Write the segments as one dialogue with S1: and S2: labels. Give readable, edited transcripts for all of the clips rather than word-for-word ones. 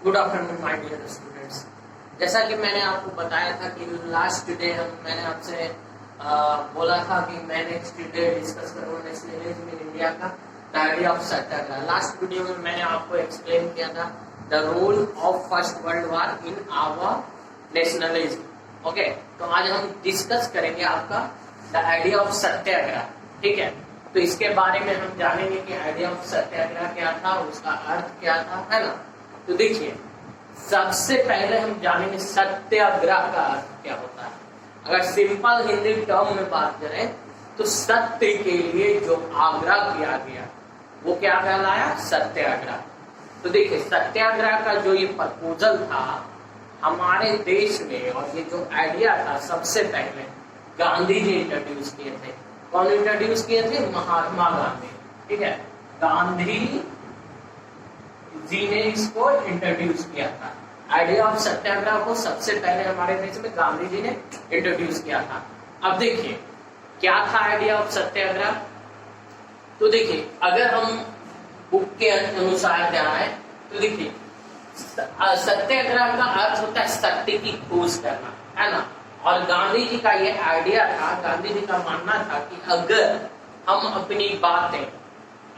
S1: Good afternoon my dear students. जैसा कि मैंने आपको बताया था कि लास्ट डे मैंने आपसे बोला था कि मैं नेक्स्ट डे डिस्कस करूंगा नेशनलिज्म इन इंडिया का the idea of satyagraha. Last video में मैंने आपको एक्सप्लेन किया था the role of first world war in our nationalism. Okay, तो आज हम डिस्कस करेंगे आपका द आइडिया ऑफ सत्याग्रह। ठीक है, तो इसके बारे में हम जानेंगे कि आइडिया ऑफ सत्याग्रह क्या था, उसका अर्थ क्या था, है ना। तो देखिए, सबसे पहले हम जानेंगे सत्याग्रह का अर्थ क्या होता है। अगर सिंपल हिंदी टर्म में बात करें तो सत्य के लिए जो आग्रह किया गया वो क्या कहलाया, सत्याग्रह। तो देखिए, सत्याग्रह का जो ये प्रपोजल था हमारे देश में, और ये जो आइडिया था सबसे पहले गांधी जी इंट्रोड्यूस किए थे। कौन इंट्रोड्यूस किए थे? महात्मा गांधी। ठीक है, गांधी जी ने इसको इंट्रोड्यूस किया था। आइडिया ऑफ सत्याग्रह को सबसे पहले हमारे देश में गांधी जी ने इंट्रोड्यूस किया था। अब देखिए क्या था आइडिया ऑफ सत्याग्रह। तो देखिए, अगर हम बुक के अनुसार जाए तो देखिए, सत्याग्रह का अर्थ होता है सत्य की खोज करना, है ना। और गांधी जी का ये आइडिया था, गांधी जी का मानना था कि अगर हम अपनी बातें,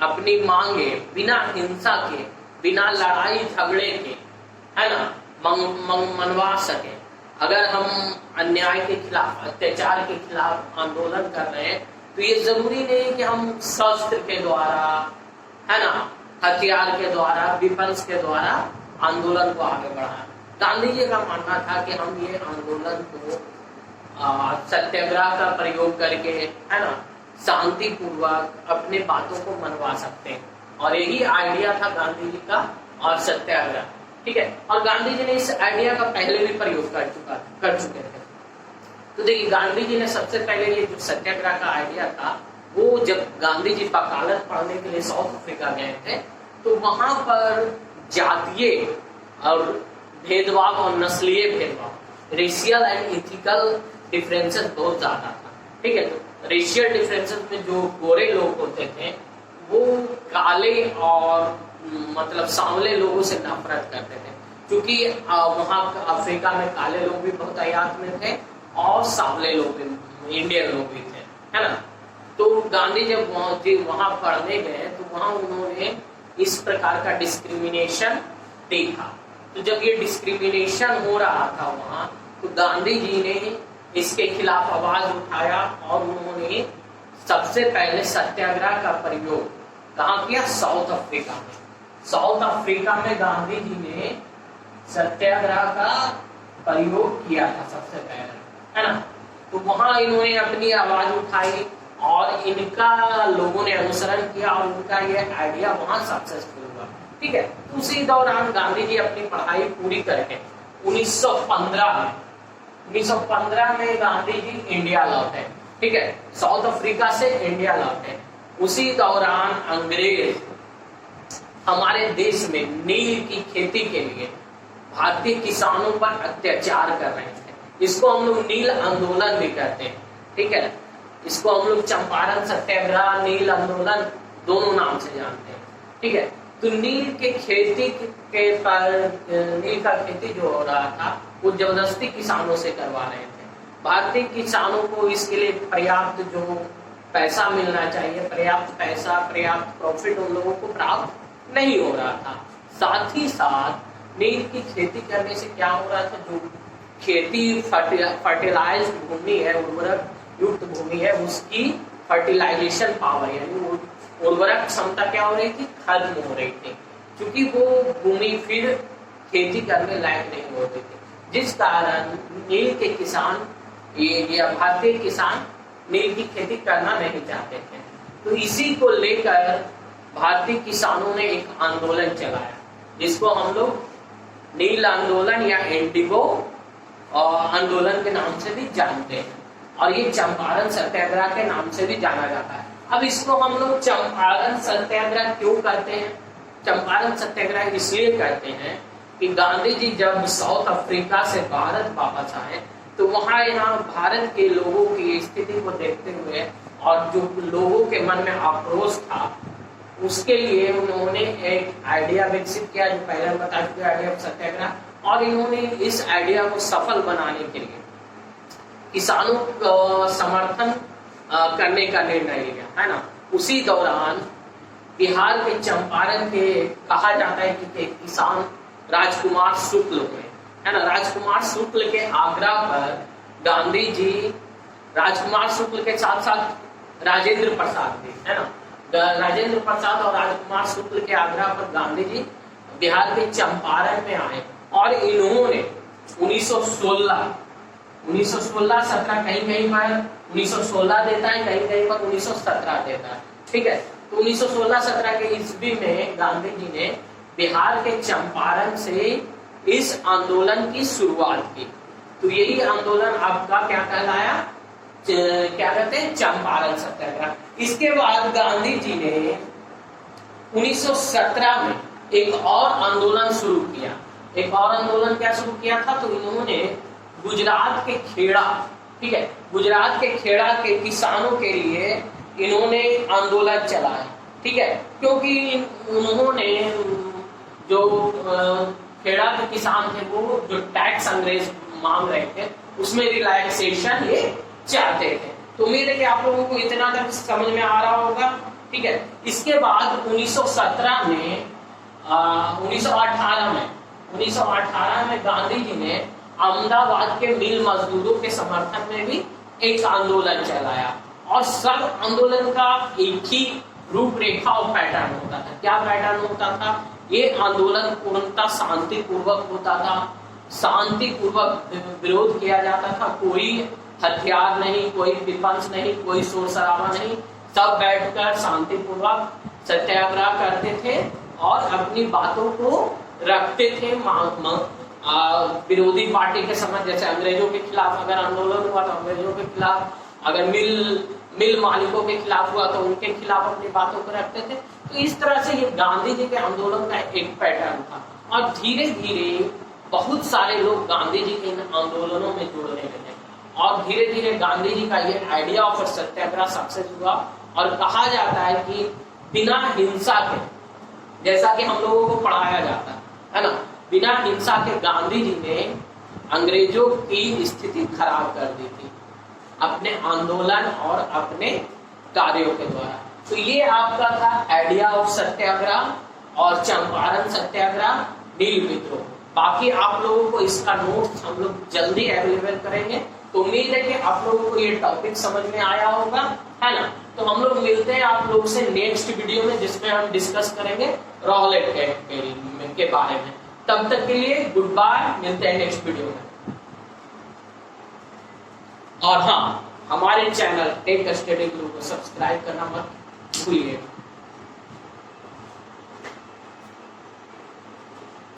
S1: अपनी मांगे बिना हिंसा के, बिना लड़ाई झगड़े के, है ना, मनवा सके, अगर हम अन्याय के खिलाफ, अत्याचार के खिलाफ आंदोलन कर रहे हैं, तो ये जरूरी नहीं कि हम शस्त्र के द्वारा, है ना, हथियार के द्वारा, विपन्स के द्वारा आंदोलन को आगे बढ़ाएं। गांधी जी का मानना था कि हम ये आंदोलन को सत्याग्रह का प्रयोग करके, है ना, शांति पूर्वक अपने बातों को मनवा सकते हैं। और यही आइडिया था गांधी जी का और सत्याग्रह। ठीक है, और गांधी जी ने इस आइडिया का पहले भी प्रयोग कर चुके थे। तो देखिए, गांधी जी ने सबसे पहले ये जो सत्याग्रह का आइडिया था, वो जब गांधी जी वकालत पढ़ने के लिए साउथ अफ्रीका गए थे, तो वहां पर जातीय और भेदभाव और नस्लीय भेदभाव, रेशियल एंड इथिकल डिफरेंसेस बहुत ज्यादा था। ठीक है, तो रेशियल डिफरेंसेस में जो गोरे लोग होते थे वो काले और मतलब सांवले लोगों से नफरत करते थे, क्योंकि वहां अफ्रीका में काले लोग भी बहुत आयात में थे और सांवले लोग भी, इंडियन लोग भी थे, है ना। तो गांधी जब वहां पढ़ने गए तो वहां उन्होंने इस प्रकार का डिस्क्रिमिनेशन देखा। तो जब ये डिस्क्रिमिनेशन हो रहा था वहां, तो गांधी जी ने इसके खिलाफ आवाज उठाया और उन्होंने सबसे पहले सत्याग्रह का प्रयोग कहाँ किया? साउथ अफ्रीका में। साउथ अफ्रीका में गांधी जी ने सत्याग्रह का प्रयोग किया था सबसे पहले, है ना। तो वहां इन्होंने अपनी आवाज उठाई और इनका लोगों ने अनुसरण किया और उनका ये आइडिया वहां सक्सेसफुल हुआ। ठीक है, उसी दौरान गांधी जी अपनी पढ़ाई पूरी करके 1915 में गांधी जी इंडिया लौटे। ठीक है, साउथ अफ्रीका से इंडिया लौटे। उसी दौरान अंग्रेज हमारे देश में नील की खेती के लिए भारतीय किसानों पर अत्याचार कर रहे थे। इसको हम लोग नील आंदोलन भी कहते हैं। ठीक है, इसको हम लोग चंपारण सत्याग्रह, नील आंदोलन दोनों नाम से जानते हैं। ठीक है, तो नील के खेती के पर नील का खेती जो हो रहा था वो जबरदस्ती किसानों से करवा रहे थे। भारतीय किसानों को इसके लिए पर्याप्त जो पैसा मिलना चाहिए, पर्याप्त पैसा, पर्याप्त प्रॉफिट उन लोगों को प्राप्त नहीं हो रहा था। साथ ही साथ नील की खेती करने से क्या हो रहा था, जो खेती फर्टिलाइज्ड भूमि है, उर्वरक युक्त भूमि है, उसकी फर्टिलाइजेशन पावर यानी उर्वरक क्षमता क्या हो रही थी, खत्म हो रही थी, क्योंकि वो भूमि फिर खेती करने लायक नहीं होती थी। जिस कारण नील के किसान, ये भारतीय किसान नील की खेती करना नहीं चाहते थे। तो इसी को लेकर भारतीय किसानों ने एक आंदोलन चलाया, जिसको हम लोग नील आंदोलन या इंडिगो आंदोलन के नाम से भी जानते हैं, और ये चंपारण सत्याग्रह के नाम से भी जाना जाता है। अब इसको हम लोग चंपारण सत्याग्रह क्यों करते हैं? चंपारण सत्याग्रह इसलिए करते हैं कि गांधी जी जब साउथ अफ्रीका से भारत वापस आए, तो वहां यहाँ भारत के लोगों की स्थिति को देखते हुए और जो लोगों के मन में आक्रोश था उसके लिए उन्होंने एक आइडिया विकसित किया, जो पहले बता चुके आइडिया सत्याग्रह, और इन्होंने इस आइडिया को सफल बनाने के लिए किसानों को समर्थन करने का निर्णय लिया, है ना। उसी दौरान बिहार के चंपारण के कहा जाता है कि किसान राजकुमार शुक्ल हुए, है ना। राजकुमार शुक्ल के आग्रह पर गांधी जी, राजकुमार शुक्ल के साथ साथ राजेंद्र प्रसाद भी, है ना। राजेंद्र प्रसाद और राजकुमार शुक्ल के आग्रह पर गांधी जी बिहार के चंपारण में आए और इन्होंने 1916-17 कहीं कहीं पर 1916 देता है, कहीं कहीं पर 1917 देता है, ठीक है। तो 1916-17 के ईस्वी में गांधी जी ने बिहार के चंपारण से इस आंदोलन की शुरुआत की। तो यही आंदोलन आपका क्या कहलाया, क्या कहते हैं, चंपारण सत्याग्रह। इसके बाद गांधी जी ने 1917 में एक और आंदोलन शुरू किया। एक और आंदोलन क्या शुरू किया था, तो इन्होंने गुजरात के खेड़ा, ठीक है, गुजरात के खेड़ा के किसानों के लिए इन्होंने आंदोलन चलाया, ठीक है। क्योंकि उन्होंने जो खेड़ा के किसान थे वो जो टैक्स अंग्रेज मांग रहे थे उसमें रिलैक्सेशन ये चाहते थे। तो उम्मीद है कि आप लोगों को इतना तक समझ में आ रहा होगा, ठीक है। इसके बाद 1918 में गांधी जी ने अहमदाबाद के मिल मजदूरों के समर्थन में भी एक आंदोलन चलाया और सब आंदोलन का एक ही रूपरेखा और पैटर्न होता था। क्या पैटर्न होता था, ये आंदोलन पूर्णतः शांतिपूर्वक होता था, शांतिपूर्वक विरोध किया जाता था, कोई हथियार नहीं, कोई विपंच नहीं, कोई शोर शराबा नहीं, सब बैठकर शांतिपूर्वक सत्याग्रह करते थे और अपनी बातों को रखते थे। विरोधी पार्टी के समझ, जैसे अंग्रेजों के खिलाफ अगर आंदोलन हुआ तो अंग्रेजों के खिलाफ, अगर मिल मालिकों के खिलाफ हुआ तो उनके खिलाफ अपनी बातों को रखते थे। तो इस तरह से ये गांधी जी के आंदोलन का एक पैटर्न था और धीरे धीरे बहुत सारे लोग गांधी जी के इन आंदोलनों में जुड़ने लगे और धीरे धीरे गांधी जी का ये आइडिया ऑफ सत्याग्रह सक्सेस हुआ। और कहा जाता है कि बिना हिंसा के, जैसा कि हम लोगों को पढ़ाया जाता है ना, बिना हिंसा के गांधी जी ने अंग्रेजों की स्थिति खराब कर दी थी अपने आंदोलन और अपने कार्यों के द्वारा। तो ये आपका था आइडिया ऑफ सत्याग्रह और चंपारण सत्याग्रह, नील विद्रोह। बाकी आप लोगों को इसका नोट्स हम लोग जल्दी अवेलेबल करेंगे। तो उम्मीद है कि आप लोगों को ये टॉपिक समझ में आया होगा, है ना। तो हम लोग मिलते हैं आप लोग से नेक्स्ट वीडियो में, जिसमें हम डिस्कस करेंगे रॉलेट के बारे में। तब तक के लिए गुड बाय, मिलते हैं नेक्स्ट वीडियो में। और हाँ, हमारे चैनल टेक स्टडी ग्रुप को सब्सक्राइब करना मत भूलिए।